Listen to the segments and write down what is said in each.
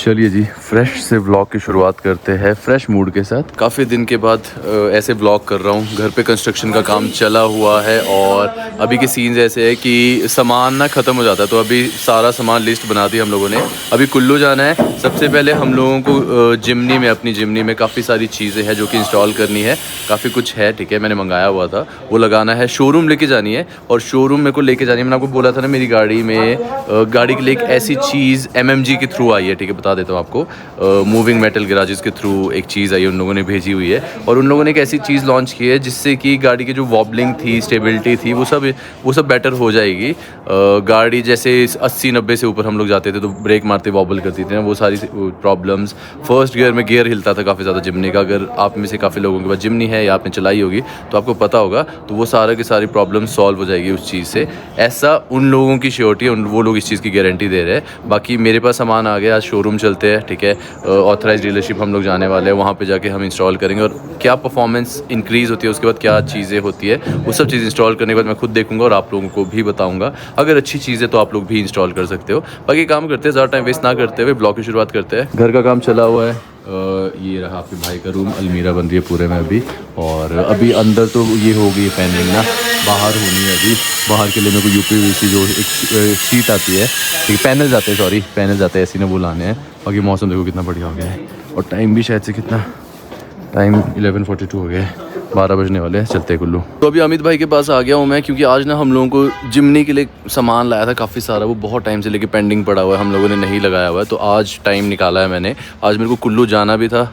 चलिए जी, फ्रेश से व्लॉग की शुरुआत करते हैं फ्रेश मूड के साथ। काफ़ी दिन के बाद ऐसे व्लॉग कर रहा हूँ। घर पे कंस्ट्रक्शन का काम चला हुआ है और अभी के सीन्स ऐसे है कि सामान ना ख़त्म हो जाता है, तो अभी सारा सामान लिस्ट बना दी हम लोगों ने। अभी कुल्लू जाना है। सबसे पहले हम लोगों को जिमनी में, अपनी जिमनी में काफ़ी सारी चीज़ें हैं जो कि इंस्टॉल करनी है। काफ़ी कुछ है, ठीक है, मैंने मंगाया हुआ था, वो लगाना है। शोरूम लेके जानी है और शोरूम मेरे को लेके जानी है। मैंने आपको बोला था ना, मेरी गाड़ी में गाड़ी के लिए एक ऐसी चीज़ MMG के थ्रू आई है, ठीक है, बता देता हूँ आपको। मूविंग मेटल गैराजेस के थ्रू एक चीज़ आई है, उन लोगों ने भेजी हुई है। और उन लोगों ने एक ऐसी चीज़ लॉन्च की है जिससे कि गाड़ी की जो वॉबलिंग थी, स्टेबिलिटी थी, वो सब बेटर हो जाएगी। गाड़ी जैसे 80-90 से ऊपर हम लोग जाते थे तो ब्रेक मारते वॉबल करती थी ना, वो सारी प्रॉब्लम्स। फर्स्ट गियर में गियर हिलता था काफ़ी ज़्यादा जिमनी का। अगर आप में से काफ़ी लोगों के पास जिमनी है या आपने चलाई होगी तो आपको पता होगा। तो वो सारा की सारी प्रॉब्लम सॉल्व हो जाएगी उस चीज़ से। ऐसा उन लोगों की श्योरिटी है, वो लोग इस चीज़ की गारंटी दे रहे हैं। बाकी मेरे पास सामान आ गया, आज शोरूम चलते हैं, ठीक है। ऑथराइज डीलरशिप हम लोग जाने वाले हैं, वहाँ पे जाके हम इंस्टॉल करेंगे और क्या परफॉर्मेंस इंक्रीज़ होती है, उसके बाद क्या चीज़ें होती है, वो सब चीज़ इंस्टॉल करने के बाद मैं खुद देखूंगा और आप लोगों को भी बताऊंगा। अगर अच्छी चीज़ है तो आप लोग भी इंस्टॉल कर सकते हो। बाकी काम करते हैं, ज़्यादा टाइम वेस्ट ना करते हुए ब्लॉग की शुरुआत करते हैं। घर का काम चला हुआ है। ये रहा आपके भाई का रूम, अलमीरा बन रही है पूरे में अभी। और अभी अंदर तो ये हो गई पैनलिंग ना, बाहर होनी है अभी। बाहर के लिए मेरे को UPVC जो एक शीट आती है, ठीक, पैनल जाते हैं, सॉरी पैनल जाते हैं, ऐसी ने वो लाने हैं। बाकी मौसम देखो कितना बढ़िया हो गया है और टाइम भी शायद से कितना टाइम 11:42 हो गया है, 12 बजने वाले हैं। चलते हैं कुल्लू। तो अभी अमित भाई के पास आ गया हूँ मैं, क्योंकि आज ना हम लोगों को जिमनी के लिए सामान लाया था काफ़ी सारा। वो बहुत टाइम से लेके पेंडिंग पड़ा हुआ है, हम लोगों ने नहीं लगाया हुआ है। तो आज टाइम निकाला है मैंने। आज मेरे को कुल्लू जाना भी था,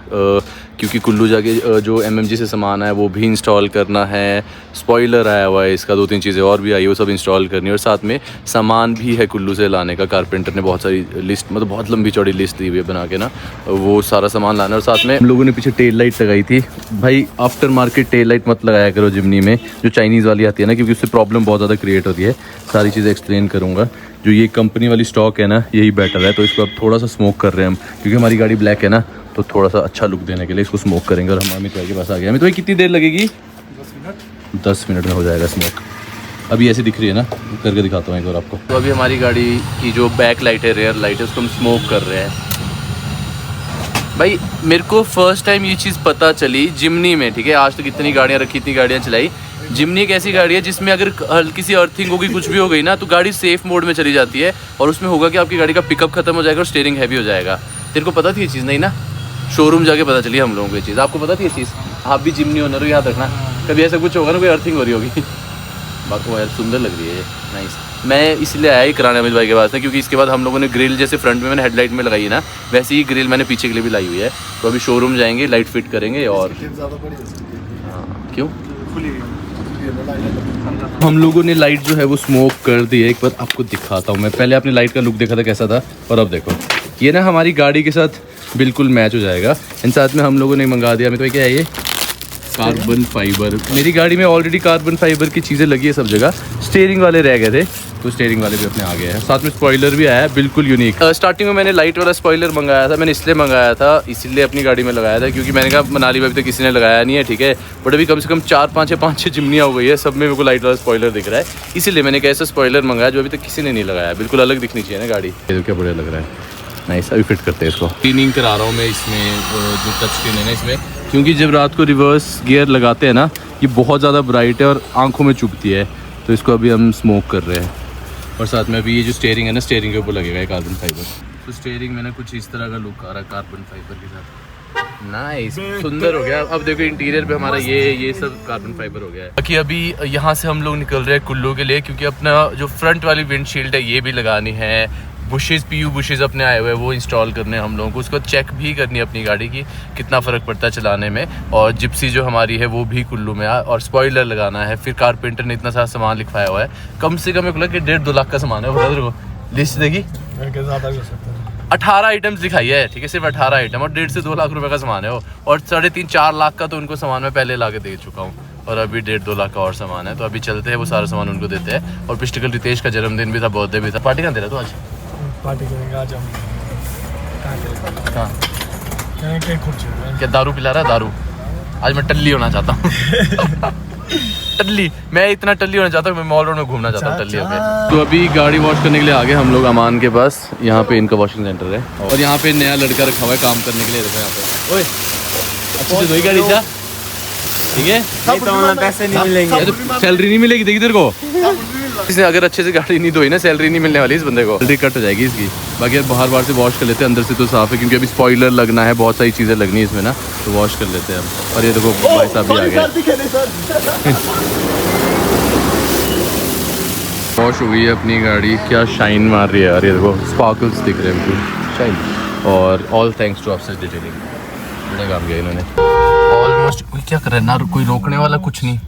क्योंकि कुल्लू जाके जो MMG से सामान है वो भी इंस्टॉल करना है। स्पॉइलर आया हुआ है इसका, 2-3 चीज़ें और भी आई है, वो सब इंस्टॉल करनी है। और साथ में सामान भी है कुल्लू से लाने का। कारपेंटर ने बहुत सारी लिस्ट, मतलब बहुत लंबी चौड़ी लिस्ट दी हुई है बना के ना, वो सारा सामान लाना है। और साथ में हम लोगों ने पीछे टेल लाइट लगाई थी। भाई आफ्टर मार्केट टेल लाइट मत लगाया करो जिमनी में, जो चाइनीज़ वाली आती है ना, क्योंकि उससे प्रॉब्लम बहुत ज़्यादा क्रिएट होती है। सारी चीज़ें एक्सप्लेन करूँगा। जो ये कंपनी वाली स्टॉक है ना, यही बेटर है। तो इसको अब थोड़ा सा स्मोक कर रहे हैं हम, क्योंकि हमारी गाड़ी ब्लैक है ना, तो थोड़ा सा अच्छा लुक देने के लिए इसको स्मोक करेंगे। और हम अमित भाई के पास आ गए। अमित भाई कितनी देर लगेगी? 10 मिनट में हो जाएगा स्मोक। अभी ऐसी दिख रही है ना, करके दिखाता हूँ एक बार आपको। तो अभी हमारी गाड़ी की जो बैक लाइट है, रेयर लाइट है, उसको हम स्मोक कर रहे हैं। भाई मेरे को फर्स्ट टाइम ये चीज़ पता चली जिमनी में, ठीक है। आज तक इतनी गाड़ियाँ रखी, इतनी गाड़ियाँ चलाई। जिमनी एक ऐसी गाड़ी है जिसमें अगर हल्की सी अर्थिंग होगी, कुछ भी हो गई ना, तो गाड़ी सेफ मोड में चली जाती है। और उसमें होगा कि आपकी गाड़ी का पिकअप खत्म हो जाएगा और स्टीयरिंग हैवी हो जाएगा। तेरे को पता थी ये चीज़? नहीं ना, शोरूम जाके पता चली हम लोगों को ये चीज़। आपको पता थी ये चीज़? आप भी जिमनी ओनर हो, याद रखना। कभी ऐसा कुछ होगा ना, कोई अर्थिंग हो रही होगी। बाकी यार सुंदर लग रही है ये, नाइस। मैं इसलिए आया ही कराने अमित भाई के पास है, क्योंकि इसके बाद हम लोगों ने ग्रिल जैसे फ्रंट में मैंने हेडलाइट में लगाई है ना, वैसे ही ग्रिल मैंने पीछे के लिए भी लाई हुई है। तो अभी शोरूम जाएंगे, लाइट फिट करेंगे। और हाँ, क्यों हम लोगों ने लाइट जो है वो स्मोक कर दी है। एक बार आपको दिखाता हूँ मैं। पहले आपने लाइट का लुक देखा था कैसा था, और अब देखो ये ना हमारी गाड़ी के साथ बिल्कुल मैच हो जाएगा। इन साथ में हम लोगों ने मंगा दिया। अमित भाई क्या है ये? Carbon fibre. मेरी गाड़ी में ऑलरेडी कार्बन फाइबर की चीज़ें लगी है सब जगह। स्टीयरिंग वाले रह गए थे, तो स्टीयरिंग वाले भी अपने आ गए हैं। साथ में स्पॉइलर भी आया है, बिल्कुल यूनिक। स्टार्टिंग में मैंने लाइट वाला स्पॉइलर मंगाया था। मैंने इसलिए मंगाया था, इसलिए अपनी गाड़ी में लगाया था, क्योंकि मैंने कहा मनाली में अभी तक किसी ने लगाया नहीं है, ठीक है। बट अभी कम से कम 4-5 जिमनियाँ हो गई है, सब में मेरे को लाइट वाला स्पॉइलर दिख रहा है। इसलिए मैंने एक ऐसा स्पॉइलर मंगाया जो अभी तक किसी ने नहीं लगाया। बिल्कुल अलग दिखनी चाहिए ना गाड़ी। ये क्या बढ़िया लग रहा है, नाइस। अभी फिट करते हैं इसको। क्लीनिंग करा रहा हूँ मैं इसमें, जो टच स्क्रीन है ना इसमें, क्योंकि जब रात को रिवर्स गियर लगाते हैं ना, ये बहुत ज़्यादा ब्राइट है और आंखों में चुभती है। तो इसको अभी हम स्मोक कर रहे हैं। और साथ में अभी ये जो स्टीयरिंग है ना, स्टीयरिंग के ऊपर लगेगा ये कार्बन फाइबर। तो स्टीयरिंग में ना कुछ इस तरह का लुक आ रहा है कार्बन फाइबर के साथ। नाइस, सुंदर हो गया। अब देखो इंटीरियर पे हमारा ये सब कार्बन फाइबर हो गया है। बाकी अभी यहाँ से हम लोग निकल रहे हैं कुल्लू के लिए, क्योंकि अपना जो फ्रंट वाली विंडशील्ड है ये भी लगानी है। बुशेज़, PU बुशेज़ अपने आए हुए हैं, वो इंस्टॉल करने हैं हम लोगों को। उसको चेक भी करनी है अपनी गाड़ी की, कितना फ़र्क पड़ता है चलाने में। और जिप्सी जो हमारी है वो भी कुल्लू में और स्पॉइलर लगाना है। फिर कारपेंटर ने इतना सारा सामान लिखवाया हुआ है, कम से कम एक लग 1.5-2 लाख का सामान है। बता दो, लिस्ट देगी 18 आइटम्स दिखाई है, ठीक है, सिर्फ 18 आइटम, और 1.5 से 2 लाख रुपए का सामान है वो। और 3.5-4 लाख का तो उनको सामान मैं पहले ला के दे चुका हूँ, और अभी 1.5-2 लाख का और सामान है। तो अभी चलते हैं, वो सारा सामान उनको देते हैं। और पिछले कल रितेश का जन्मदिन भी था, बर्थडे भी था। पार्टी कहाँ दे रहा तू आज? पार्टी करेंगे आज हम। हाँ, क्या दारू पिला रहा है? दारू आज मैं टल्ली होना चाहता हूँ। टल्ली, मैं इतना टल्ली होना चाहता हूँ, मैं मॉल रोड में घूमना चाहता हूँ टल्ली होके। तो अभी गाड़ी वॉश करने के लिए आ गए हम लोग अमान के पास। यहाँ पे इनका वॉशिंग सेंटर है और यहाँ पे नया लड़का रखा हुआ है काम करने के लिए। देखो यहाँ पे, ओए अच्छे से धोई गाड़ी सा, ठीक है? पैसे नहीं मिलेंगे, सैलरी नहीं मिलेगी, देखी तेरे को। इसने अगर अच्छे से गाड़ी नहीं धोई ना, सैलरी नहीं मिलने वाली इस बंदे को, सैलरी कट हो जाएगी इसकी। बाकी बाहर से वॉश कर लेते हैं, अंदर से तो साफ है क्योंकि अभी स्पॉइलर लगना है, बहुत सारी चीज़ें लगनी है इसमें ना, तो वॉश कर लेते हैं हम। और ये देखो भाई साहब भी आ गए। वॉश हुई है अपनी गाड़ी, क्या शाइन मार रही है यार, ये देखो स्पार्कल्स दिख रहे हैं बिल्कुल शाइन। और all thanks to offset detailing, बड़ा काम किया इन्होंने। ऑलमोस्ट कोई क्या कर रहा है ना, कोई रोकने वाला कुछ नहीं।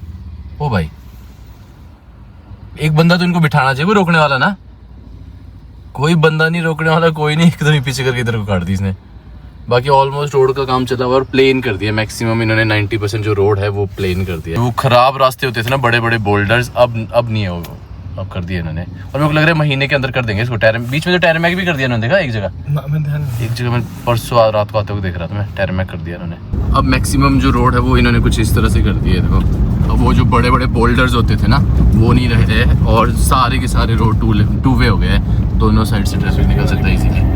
ओ भाई एक बंदा तो इनको बिठाना चाहिए, कोई रोकने वाला ना, कोई बंदा नहीं रोकने वाला, कोई नहीं, एकदम ही पीछे करके इधर को काट दी इसने। बाकी ऑलमोस्ट रोड का काम चला हुआ और प्लेन कर दिया मैक्सिमम इन्होंने, 90% जो रोड है वो प्लेन कर दिया। वो खराब रास्ते होते थे ना, बड़े बड़े बोल्डर्स, अब नहीं है वो, अब कर दिया इन्होंने। और मेरे को लग रहा है महीने के अंदर कर देंगे इसको। बीच में तो टैरमैक भी कर दिया इन्होंने, देखा एक जगह मैं परसों रात को आते हुए देख रहा था मैं, टैरमैक कर दिया इन्होंने। अब मैक्सिमम जो रोड है वो इन्होंने कुछ इस तरह से कर दिया है, देखो। अब वो जो बड़े बड़े बोल्डर्स होते थे ना वो नहीं रहे और सारे के सारे रोड टू वे हो गए हैं, दोनों साइड से ट्रैफिक निकल सकता है इसीलिए।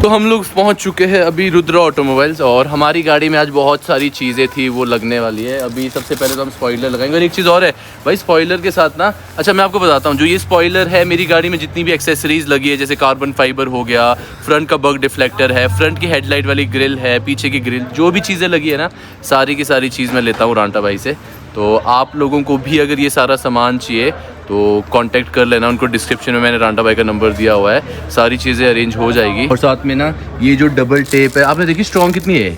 तो हम लोग पहुंच चुके हैं अभी रुद्र ऑटोमोबाइल्स और हमारी गाड़ी में आज बहुत सारी चीज़ें थी वो लगने वाली है। अभी सबसे पहले तो हम स्पॉइलर लगाएंगे और एक चीज़ और है भाई, स्पॉइलर के साथ ना, अच्छा मैं आपको बताता हूँ, जो ये स्पॉइलर है मेरी गाड़ी में जितनी भी एक्सेसरीज लगी है, जैसे कार्बन फाइबर हो गया, फ्रंट का बग डिफ्लेक्टर है, फ्रंट की हेडलाइट वाली ग्रिल है, पीछे की ग्रिल, जो भी चीज़ें लगी है ना, सारी की सारी चीज़ मैं लेता हूँ रांटा भाई से। तो आप लोगों को भी अगर ये सारा सामान चाहिए तो कांटेक्ट कर लेना उनको, डिस्क्रिप्शन में मैंने रांटा भाई का नंबर दिया हुआ है, सारी चीज़ें अरेंज हो जाएगी। और साथ में ना ये जो डबल टेप है, आपने देखी स्ट्रॉन्ग कितनी है,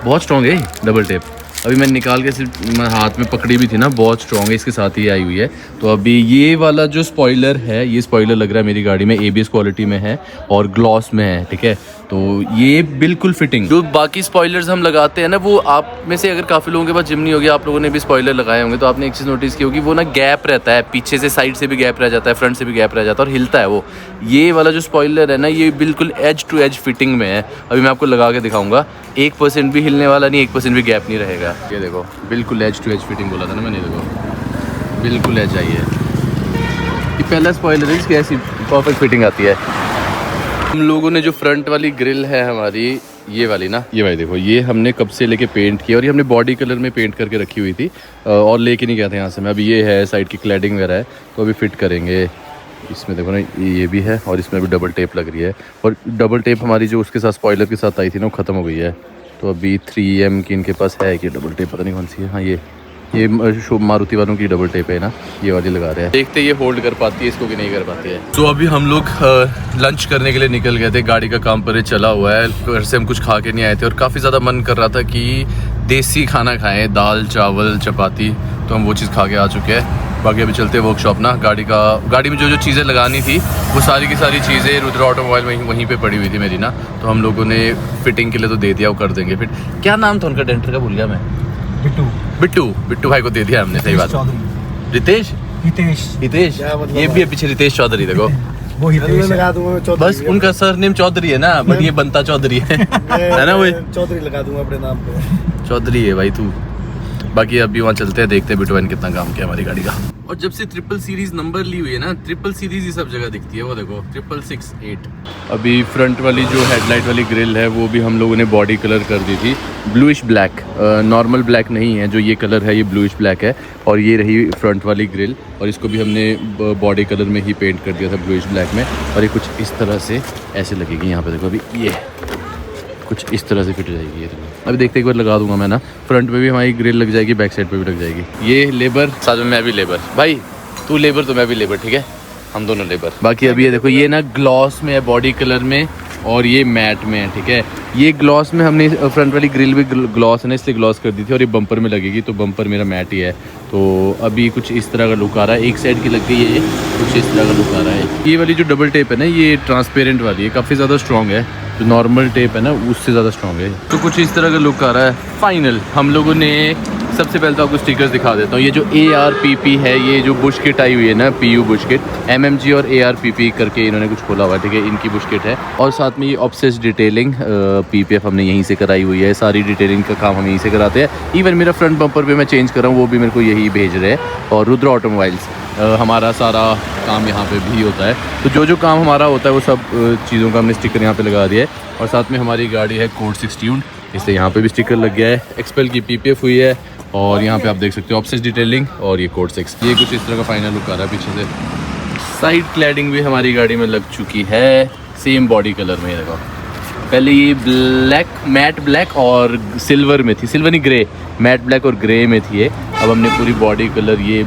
बहुत स्ट्रॉन्ग है डबल टेप। अभी मैंने निकाल के सिर्फ हाथ में पकड़ी भी थी ना, बहुत स्ट्रॉन्ग है, इसके साथ ही आई हुई है। तो अभी ये वाला जो स्पॉइलर है, ये स्पॉइलर लग रहा है मेरी गाड़ी में, ABS क्वालिटी में है और ग्लॉस में है, ठीक है। तो ये बिल्कुल फिटिंग। जो बाकी स्पॉइलर्स हम लगाते हैं ना, वो आप में से अगर काफ़ी लोगों के पास जिम नहीं होगी, आप लोगों ने भी स्पॉइलर लगाए होंगे, तो आपने एक चीज़ नोटिस की होगी, वो ना गैप रहता है, पीछे से साइड से भी गैप रह जाता है, फ्रंट से भी गैप रह जाता है और हिलता है वो। ये वाला जो स्पॉइलर है ना, ये बिल्कुल एज टू एज फिटिंग में है। अभी मैं आपको लगा के दिखाऊंगा, 1% भी हिलने वाला नहीं, 1% भी गैप नहीं रहेगा। ये देखो बिल्कुल एज टू एज फिटिंग बोला था ना मैंने, देखो बिल्कुल एज आई है। ये पहला स्पॉइलर है इसकी ऐसी परफेक्ट फिटिंग आती है। हम लोगों ने जो फ्रंट वाली ग्रिल है हमारी, ये वाली ना, ये भाई देखो, ये हमने कब से लेके पेंट किया और ये हमने बॉडी कलर में पेंट करके रखी हुई थी और लेके नहीं गया था यहाँ से मैं। अभी ये है साइड की क्लैडिंग वगैरह है, तो अभी फिट करेंगे। इसमें देखो ना ये भी है और इसमें भी डबल टेप लग रही है, और डबल टेप हमारी जो उसके साथ स्पॉइलर के साथ आई थी ना, वो ख़त्म हो गई है। तो अभी 3M की इनके पास है कि डबल टेप, पता नहीं कौन सी है। हाँ ये मारुति वालों की डबल टेप है ना, ये वाली लगा रहे हैं। देखते ये होल्ड कर पाती है इसको कि नहीं कर पाती है। तो अभी हम लोग लंच करने के लिए निकल गए थे, गाड़ी का काम पर चला हुआ है, घर से हम कुछ खा के नहीं आए थे और काफ़ी ज़्यादा मन कर रहा था कि देसी खाना खाएं, दाल चावल चपाती, तो हम वो चीज़ खा के आ चुके हैं। बाकी अभी चलते हैं वर्कशॉप ना, गाड़ी में जो चीज़ें लगानी थी वो सारी की सारी चीज़ें रुद्र ऑटोमोबाइल में वहीं पे पड़ी हुई थी मेरी ना, तो हम लोगों ने फिटिंग के लिए तो दे दिया, वो कर देंगे फिट। क्या नाम था उनका डेंटर का, भूल गया मैं। बिट्टू भाई को दे दिया हमने, सही बात। रितेश, ये भी है पीछे रितेश चौधरी, देखो वो हितेश लगा दूंगा, बस उनका सरनेम चौधरी है ना, बट ये बनता चौधरी है ना, वो चौधरी लगा दूंगा अपने नाम पे, चौधरी है भाई तू। बाकी अभी वहाँ चलते हैं, देखते हैं बिट्टू ने कितना काम किया हमारी गाड़ी का। और जब से 666 सीरीज नंबर ली हुई है ना, 666 सीरीज ही सब जगह दिखती है, वो देखो 6668। अभी फ्रंट वाली जो हेडलाइट वाली ग्रिल है वो भी हम लोगों ने बॉडी कलर कर दी थी, ब्लूइश ब्लैक, नॉर्मल ब्लैक नहीं है, जो ये कलर है ये ब्लूइश ब्लैक है। और ये रही फ्रंट वाली ग्रिल, और इसको भी हमने बॉडी कलर में ही पेंट कर दिया था, ब्लूइश ब्लैक में। और ये कुछ इस तरह से ऐसे लगेगी यहाँ पे, देखो अभी ये कुछ इस तरह से फिट हो जाएगी। ये तो अभी देखते एक बार लगा दूंगा मैं ना, फ्रंट पे भी हमारी ग्रिल लग जाएगी, बैक साइड पे भी लग जाएगी। ये लेबर, साथ में मैं भी लेबर, भाई तू लेबर तो मैं भी लेबर, ठीक है, हम दोनों लेबर। बाकी अभी ये देखो, ये ना ग्लॉस में है, बॉडी कलर में, और ये मैट में है, ठीक है। ये ग्लॉस में हमने फ्रंट वाली ग्रिल भी ग्लॉस है ना, इसलिए ग्लॉस कर दी थी, और ये बम्पर में लगेगी, तो बम्पर मेरा मैट ही है। तो अभी कुछ इस तरह का लुक आ रहा है, एक साइड की लग गई है, कुछ इस तरह का लुक आ रहा है। ये वाली जो डबल टेप है ना, ये ट्रांसपेरेंट वाली है, काफ़ी ज़्यादा स्ट्रॉन्ग है, जो नॉर्मल टेप है ना उससे ज़्यादा स्ट्रॉन्ग है। तो कुछ इस तरह का लुक आ रहा है। फाइनल हम लोगों ने सबसे पहले तो आपको स्टिकर्स दिखा देता हूँ। ये जो ARPP है, ये जो बुश किट आई हुई है ना, PU बुश किट, MMG और ARPP करके इन्होंने कुछ खोला हुआ है, ठीक है, इनकी बुश किट है। और साथ में ये ऑब्सेस्ड डिटेलिंग PPF हमने यहीं से कराई हुई है, सारी डिटेलिंग का काम हम यहीं से कराते हैं। इवन मेरा फ्रंट बम्पर भी मैं चेंज कर रहा हूँ, वो भी मेरे को यही भेज रहे हैं। और रुद्र ऑटोमोबाइल्स, हमारा सारा काम यहाँ पे भी होता है। तो जो काम हमारा होता है वो सब चीज़ों का हमने स्टिकर यहाँ पे लगा दिया है। और साथ में हमारी गाड़ी है कोड 6 ट्यून्ड, इसलिए यहाँ पे भी स्टिकर लग गया है। एक्सपेल की PPF हुई है और यहाँ पे आप देख सकते हो ऑब्सेस्ड डिटेलिंग और ये कोड 6। ये कुछ इस तरह का फाइनल लुक आ रहा है पीछे से। साइड क्लैडिंग भी हमारी गाड़ी में लग चुकी है, सेम बॉडी कलर में लगा। पहले ये ब्लैक, मैट ब्लैक और सिल्वर में थी, सिल्वर नहीं ग्रे, मैट ब्लैक और ग्रे में थी ये। अब हमने पूरी बॉडी कलर ये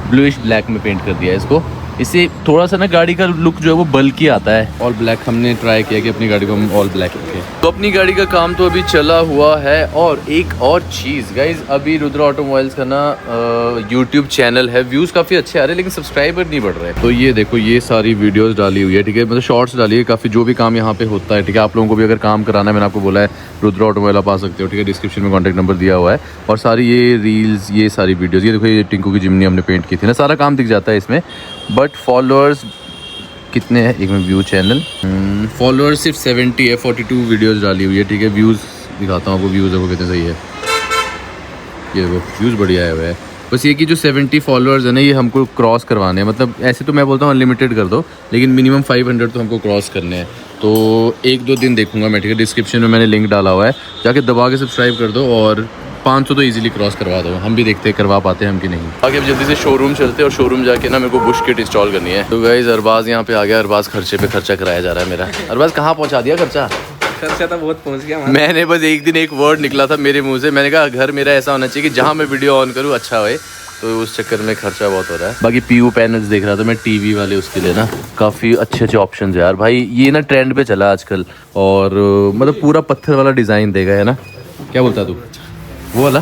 ब्लूइश ब्लैक में पेंट कर दिया है इसको। इससे थोड़ा सा ना गाड़ी का लुक जो है वो बल्कि आता है। ऑल ब्लैक हमने ट्राई किया कि अपनी गाड़ी को हम ऑल ब्लैक रखें। तो अपनी गाड़ी का काम तो अभी चला हुआ है। और एक और चीज़ गाइज, अभी रुद्र ऑटोमोबाइल्स का ना यूट्यूब चैनल है, व्यूज़ काफ़ी अच्छे आ रहे हैं लेकिन सब्सक्राइबर नहीं बढ़ रहे। तो ये देखो, ये सारी वीडियोज़ डाली हुई है, ठीक है, मतलब शॉर्ट्स डाली है काफ़ी, जो भी काम यहाँ पे होता है, ठीक है। आप लोगों को भी अगर काम कराना है, मैंने आपको बोला है रुद्र ऑटोमोबाइल आप आ सकते हो, ठीक है, डिस्क्रिप्शन में कॉन्टैक्ट नंबर दिया हुआ है। और सारी ये रील्स, ये सारी वीडियोज़, ये देखो, ये टिंकू की जिमनी हमने पेंट की थी ना, सारा काम दिख जाता है इसमें। बट फॉलोअर्स कितने हैं, एक में व्यू चैनल, फॉलोअर्स सिर्फ 70 है, 42 वीडियोस डाली हुई है, ठीक है। व्यूज़ दिखाता हूँ आपको, व्यूज़ देखो कितने सही है, ये देखो व्यूज़ बढ़िया आया हुआ है। बस ये कि जो 70 फॉलोअर्स है ना, ये हमको क्रॉस करवाने हैं। मतलब ऐसे तो मैं बोलता हूँ अनलिमिटेड कर दो, लेकिन मिनिमम 500 तो हमको क्रॉस करने हैं। तो 1-2 दिन देखूंगा मैं, ठीक है। डिस्क्रिप्शन में मैंने लिंक डाला हुआ है, जाके दबा के सब्सक्राइब कर दो। और 500 तो इजीली क्रॉस करवा दो, हम भी देखते हैं करवा पाते हैं हम कि नहीं। आगे अब जल्दी से शोरूम चलते हैं और शोरूम जाके ना मेरे को बुश किट इंस्टॉल करनी है। तो गाइस अरबाज यहाँ पे आ गया, अरबाज खर्चे पे खर्चा कराया जा रहा है मेरा। अरबाज कहाँ पहुँचा दिया खर्चा? खर्चा तो बहुत पहुंच गया। मैंने बस एक दिन एक वर्ड निकला था मेरे मुंह से, मैंने कहा घर मेरा ऐसा होना चाहिए कि जहाँ मैं वीडियो ऑन करूँ अच्छा होए, तो उस चक्कर में खर्चा बहुत हो रहा है। बाकी PU पैनल्स देख रहा था मैं, टीवी वाले, उसके लिए ना काफ़ी अच्छे अच्छे ऑप्शन है यार भाई। ये ना ट्रेंड पे चला आजकल। और मतलब पूरा पत्थर वाला डिज़ाइन देगा, है ना, क्या बोलता तू? वो वाला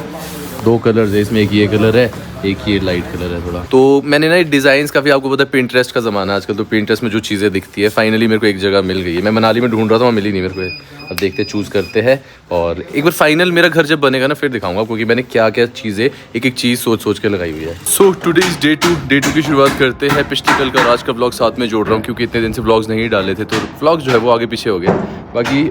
2 कलर्स है इसमें, एक ये कलर है, एक ये लाइट कलर है थोड़ा। तो मैंने ना डिज़ाइंस काफ़ी, आपको पता है पिंटरेस्ट का ज़माना आजकल, तो पिंटरेस्ट में जो चीज़ें दिखती है फाइनली मेरे को एक जगह मिल गई है। मैं मनाली में ढूंढ रहा था, वहाँ मिली नहीं मेरे को। अब देखते चूज़ करते हैं, और एक बार फाइनल मेरा घर जब बनेगा ना फिर दिखाऊंगा, क्योंकि मैंने क्या क्या चीज़ें एक एक चीज़ सोच सोच के लगाई हुई है। So today is day two की शुरुआत करते हैं। पिछले कल का और आज का व्लॉग साथ में जोड़ रहा हूँ, क्योंकि इतने दिन से व्लॉग्स नहीं डाले थे, तो व्लॉग जो है वो आगे पीछे हो गए। बाकी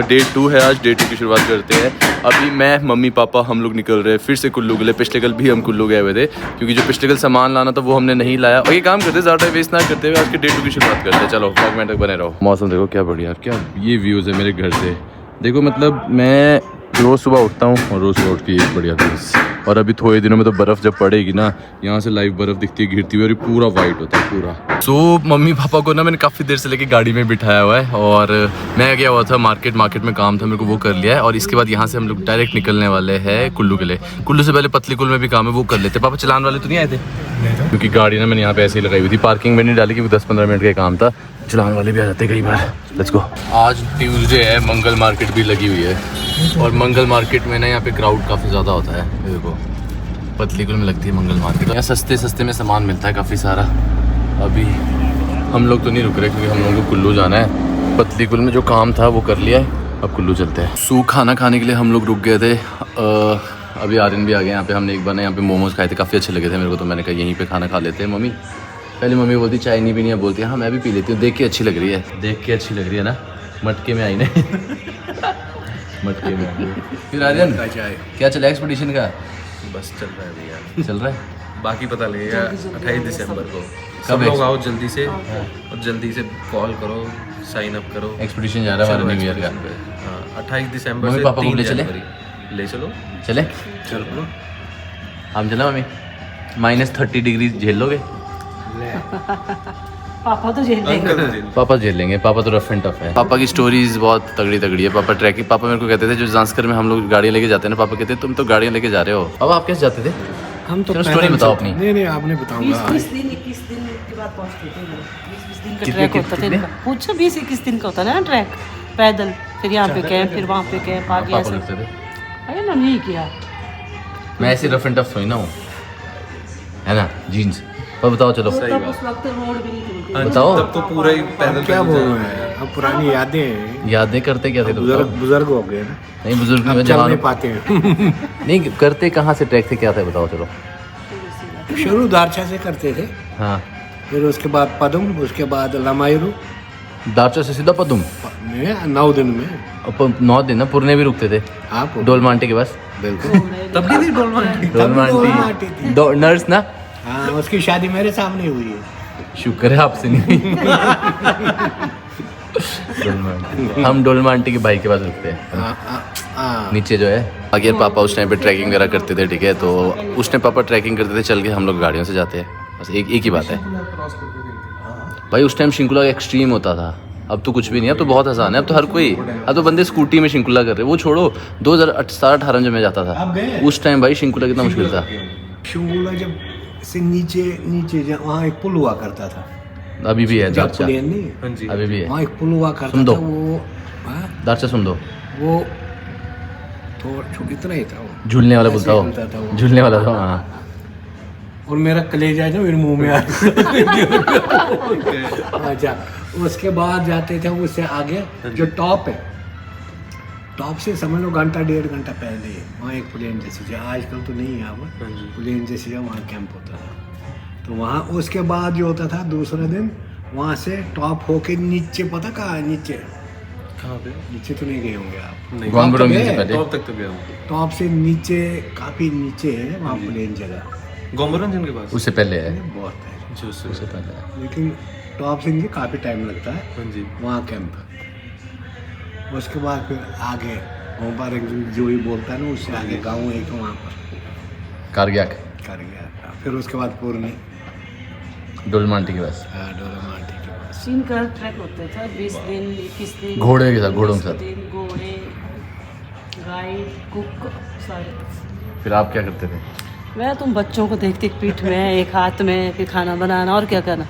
डे 2 है आज, डे 2 की शुरुआत करते हैं। अभी मैं, मम्मी पापा, हम लोग निकल रहे हैं फिर से कुल्लू के लिए। पिछले कल भी हम कुल्लू गए हुए थे, क्योंकि जो पिछले कल सामान लाना था वो हमने नहीं लाया। और ये काम करते ज़्यादा वेस्ट ना करते हुए आज के डे 2 की शुरुआत करते हैं। चलो व्लॉग में तक बने रहो। मौसम देखो क्या बढ़िया, क्या ये व्यूज़ है मेरे घर से। देखो मतलब मैं रोज़ सुबह उठता हूँ और रोज़ सुबह उठ के ये बढ़िया व्यूज़। और अभी थोड़े दिनों में तो बर्फ़ जब पड़ेगी ना, यहाँ से लाइव बर्फ़ दिखती है गिरती हुई, और ये पूरा वाइट होता है पूरा। सो मम्मी पापा को ना मैंने काफ़ी देर से लेके गाड़ी में बिठाया हुआ है, और मैं गया हुआ था मार्केट में काम था मेरे को, वो कर लिया है। और इसके बाद यहाँ से हम लोग डायरेक्ट निकलने वाले हैं कुल्लू के लिए। कुल्लू से पहले पतली कुल में भी काम है, वो कर लेते। पापा चलाने वाले तो नहीं आए थे? क्योंकि गाड़ी ना मैंने यहाँ पे ऐसे ही लगाई हुई थी, पार्किंग में नहीं डाली, क्योंकि 10-15 मिनट का काम था। चलाने वाले भी आ जाते कई बार। Let's go. आज ट्यूसडे है, मंगल मार्केट भी लगी हुई है, और मंगल मार्केट में ना यहाँ पे क्राउड काफ़ी ज़्यादा होता है। देखो पतली कुल में लगती है मंगल मार्केट, यहाँ सस्ते में सामान मिलता है काफ़ी सारा। अभी हम लोग तो नहीं रुक रहे, क्योंकि हम लोगों को कुल्लू जाना है। पतली कुल में जो काम था वो कर लिया है, अब कुल्लू चलते हैं। सूप खाना खाने के लिए हम लोग रुक गए थे। अभी आर्यन भी आ गए यहाँ पे। हमने एक बार ना यहाँ पे मोमोज़ खाए थे, काफ़ी अच्छे लगे थे मेरे को, तो मैंने कहा यहीं पे खाना खा लेते हैं। मम्मी पहले मम्मी बोलती चाय नहीं पीनी है, बोलती है हाँ मैं भी पी लेती हूँ, देख के अच्छी लग रही है, देख के अच्छी लग रही है ना, मटके में आई ना मटके में। फिर आर्यन क्या चला एक्सपीडिशन का? बस चल रहा है भैया, चल रहा है। बाकी पता लगेगा 28 दिसंबर को। कब सब लोग आओ जल्दी से, और जल्दी से कॉल करो, साइन अप करो। एक्सपीडिशन जा रहा है हमारा न्यू ईयर का। हाँ 28 दिसंबर मम्मी से पापा को 3 ले चले? जनवरी। ले चलो चलो हम चला मम्मी। -30 डिग्री झेल लोगे? पापा तो झेल लेंगे। पापा झेल लेंगे, पापा तो रफ एंड टफ है। पापा की स्टोरीज बहुत तगड़ी है। पापा ट्रैकिंग, पापा मेरे को कहते थे जो जांस्कर में हम लोग गाड़ियाँ लेके जाते हैं ना, पापा कहते तुम तो गाड़ियाँ लेके जा रहे हो। अब आप कैसे जाते थे? हम तो स्टोरी बताओ अपनी। नहीं आपने बताऊंगा। 20 दिन 21 दिन के बाद पहुंचते थे। 20 दिन का ट्रैक होता था इनका। पूछो 20-21 दिन का होता था ना ट्रैक, पैदल, फिर यहाँ पे कैंप, फिर वहाँ पे कैंप, आगे ऐसे। अरे ना नहीं किया, मैं ऐसे रफ एंड टफ थोड़ी ना हूँ, है ना, जीन्स पर बताओ चलो तब उस वक्त रोड भी नहीं थी। हाँ जी, बताओ। तब तो पूरा ही पैदल क्या पैदल बोल जाना रहे हैं, अब पुरानी यादें हैं। यादें करते क्या थे तो बुजुर्ग बताओ। बुजुर्ग हो गए ना, नहीं बुजुर्ग नहीं, अब मैं चल जवान नहीं पाते हैं। नहीं करते कहाँ से ट्रैक थे क्या था बताओ चलो। शुरू दारचा से करते थे, हाँ फिर उसके बाद पदम, उसके बाद लमायरू दारचा से सीधा पदुम में 9 दिन में। 9 दिन ना पुरने भी रुकते थे आप डोलमांटी के पास। बिल्कुल तब भी थी डोलमांटी। डोलमांटी थी। नर्स ना। हाँ, उसकी शादी मेरे सामने हुई है। शुक्र है आपसे नहीं हुई। डोलमांटी। हम डोलमांटी के भाई के पास रुकते हैं हाँ, नीचे जो है। आगे पापा उस टाइम पे ट्रैकिंग वगैरह करते थे, ठीक है, तो उस टाइम पापा ट्रैकिंग करते थे, चल के हम लोग गाड़ियों से जाते हैं, बस एक ही बात है भाई। उस टाइम शिंकुला एक्सट्रीम होता था, अब तो कुछ भी नहीं है, अब तो बहुत आसान है, अब तो हर कोई, अब तो बंदे स्कूटी में शिंकुला कर रहे हैं। वो छोड़ो 2017-18 में जब मैं जाता था उस टाइम भाई शिंकुला कितना मुश्किल था। शिंगुला जब से नीचे वहाँ एक पुल हुआ करता था, अभी भी है जब दारचा, प्लेन नहीं, हाँ जी। अभी भी है वहाँ एक पुल हुआ करता सुन दो। था। वो हाँ, दारचा सुन दो। वो तो इतना ही था वो, झूलने वाला बोलता ऐसे चलता था हो, वो। झूलने वाला था हाँ। और मेरा कलेजा जो मेरे मुंह में आ अच्छा, उसके बाद जाते थे उससे आगे जो टॉप है, टॉप से समझ लो घंटा 1.5 घंटा पहले वहाँ एक प्लेन जैसी जगह, आजकल तो नहीं है अब, प्लेन जैसी जगह वहाँ कैंप होता था। तो वहाँ उसके बाद जो होता था दूसरे दिन, वहाँ से टॉप होके नीचे, पता कहाँ है नीचे? कहाँ पे? नीचे तो नहीं गए होंगे आप, नहीं, गोंगड़ों गए? से पहले टॉप तक तो गया हूँ। टॉप से नीचे काफी नीचे है वहाँ प्लेन जगह, गोमरंजन के पास। उससे पहले है, बहुत है, जी, उससे उससे पहले है। लेकिन टॉप से नीचे काफी टाइम लगता है हाँ जी। वहाँ कैंप। उसके बाद फिर आगे वहाँ पर एक जो ही बोलता है ना, उससे आगे गाँव एक है वहाँ पर कारगियाक कर गया। फिर उसके बाद पूर्णी डोलमांटी के पास डोलामाटी के पास। 3 का ट्रैक होता था, 20 दिन 21 दिन घोड़े के साथ, घोड़ों के 20 साथ। दिन, घोड़े, गाइड, कुक, सारे। फिर आप क्या करते थे? मैं तुम बच्चों को देखती पीठ में, एक हाथ में, फिर खाना बनाना और क्या करना।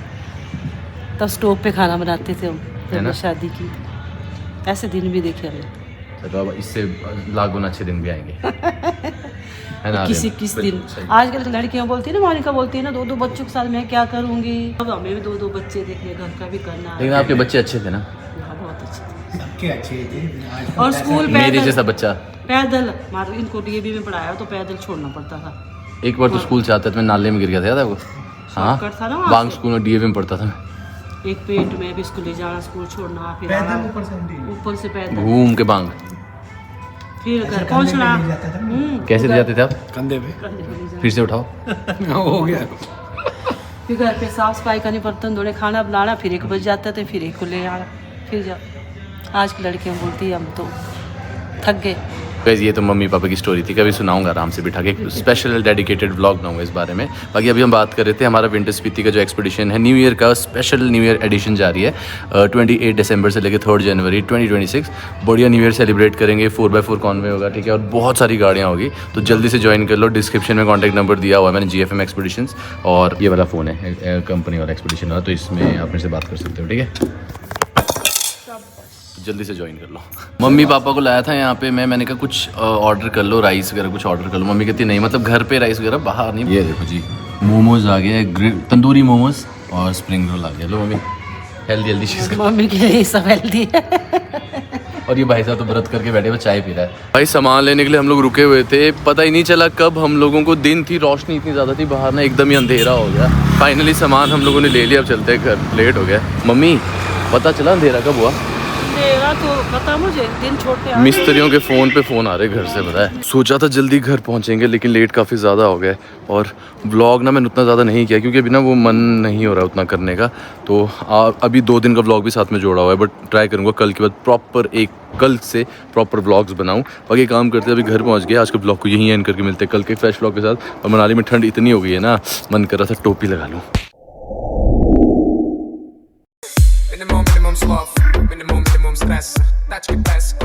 तब स्टोव पे खाना बनाते थे हम, है जब ना? मैं शादी की। ऐसे दिन भी देखे हमने। चलो अब इससे लाख गुना अच्छे दिन भी आएंगे है ना? किस आर्यन? दिन आजकल की लड़कियां बोलती है ना, मोनिका बोलती है ना, 2 बच्चों के साथ मैं क्या करूंगी। अब हमें भी 2 बच्चे देखने, घर का भी करना है। लेकिन आपके बच्चे अच्छे थे ना? हाँ, बहुत अच्छे थे। सबके अच्छे थे। आजकल और पैसा- स्कूल मेरे पैदल, जैसा बच्चा पैदल मार इनको डीएवी में पढ़ाया तो पैदल छोड़ना पड़ता था। एक बार तो स्कूल से आता था, मैं नाले में गिर गया था, याद है आपको? हाँ, शॉर्टकट था ना वहाँ बांग से। स्कूल में डीएवी में पढ़ता था मैं। एक पेट में भी स्कूल ले जाना, स्कूल छोड़ना, फिर आना, ऊपर से पैदल, घूम के बांग। फिर घर पहुंचना। कैसे ले जाते थे आप? कंधे पे फिर से उठाओ। हो गया। फिर घर पे साफ सफाई करनी, बर्तन धोने, खाना बनाना, फिर 1 बज जाता था, फिर 1 को ले आना, फिर जाओ। आज की लड़कियां बोलती है हम तो थक गए। गाइस ये तो मम्मी पापा की स्टोरी थी, कभी सुनाऊंगा आराम से बिठा के, एक स्पेशल डेडिकेटेड व्लॉग बनाऊंगा इस बारे में। बाकी अभी हम बात कर रहे थे हमारा विंटर स्पीति का जो एक्सपीडिशन है, न्यू ईयर का स्पेशल न्यू ईयर एडिशन जारी है 28 दिसंबर से लेकर 3 जनवरी 2026। बढ़िया न्यू ईयर सेलिब्रेट करेंगे, 4x4 कॉन्वे होगा, ठीक है, और बहुत सारी गाड़ियाँ होगी, तो जल्दी से ज्वाइन कर लो। डिस्क्रिप्शन में कॉन्टैक्ट नंबर दिया हुआ है मैंने, GFM एक्सपीडिशंस, और ये वाला फ़ोन है कंपनी वाला एक्सपीडिशन वाला, तो इसमें आप मेरे से बात कर सकते हो, ठीक है, जल्दी से ज्वाइन कर लो। मम्मी पापा को लाया था यहाँ पे मैंने कहा कुछ ऑर्डर कर लो, राइस वगैरह कुछ ऑर्डर कर लो। मम्मी कहती नहीं, मतलब घर पे राइस वगैरह, बाहर नहीं। ये देखो जी, मोमोज आ गए, तंदूरी मोमोज और स्प्रिंग रोल आ गया। लो मम्मी, हेल्दी चीज़। मम्मी के लिए सब हेल्दी है। और ये भाई साहब तो व्रत करके बैठे हुए चाय पी रहा है। भाई सामान लेने के लिए हम लोग रुके हुए थे, पता ही नहीं चला कब हम लोगों को, दिन थी, रोशनी इतनी ज़्यादा थी बाहर ना, एकदम ही अंधेरा हो गया। फाइनली सामान हम लोगों ने ले लिया, अब चलते हैं घर, लेट हो गया। मम्मी पता चला अंधेरा कब हुआ? मेरा तो पता, मुझे दिन छोटे आ गए। मिस्त्रियों के फ़ोन पे फ़ोन आ रहे घर से, पता है। सोचा था जल्दी घर पहुंचेंगे, लेकिन लेट काफ़ी ज़्यादा हो गए, और व्लॉग ना मैंने उतना ज़्यादा नहीं किया क्योंकि अभी ना वो मन नहीं हो रहा उतना करने का। तो अभी 2 दिन का व्लॉग भी साथ में जोड़ा हुआ है, बट ट्राई करूँगा कल के बाद कल से प्रॉपर व्लॉग्स बनाऊँ। बाकी काम करते अभी घर पहुँच गया, आज के व्लॉग को यहीं एंड करके मिलते हैं कल के फ्रेश व्लॉग के साथ। और मनाली में ठंड इतनी हो गई है ना, मन कर रहा था टोपी लगा लूँ। Minimum sloth, minimum stress. That's your best.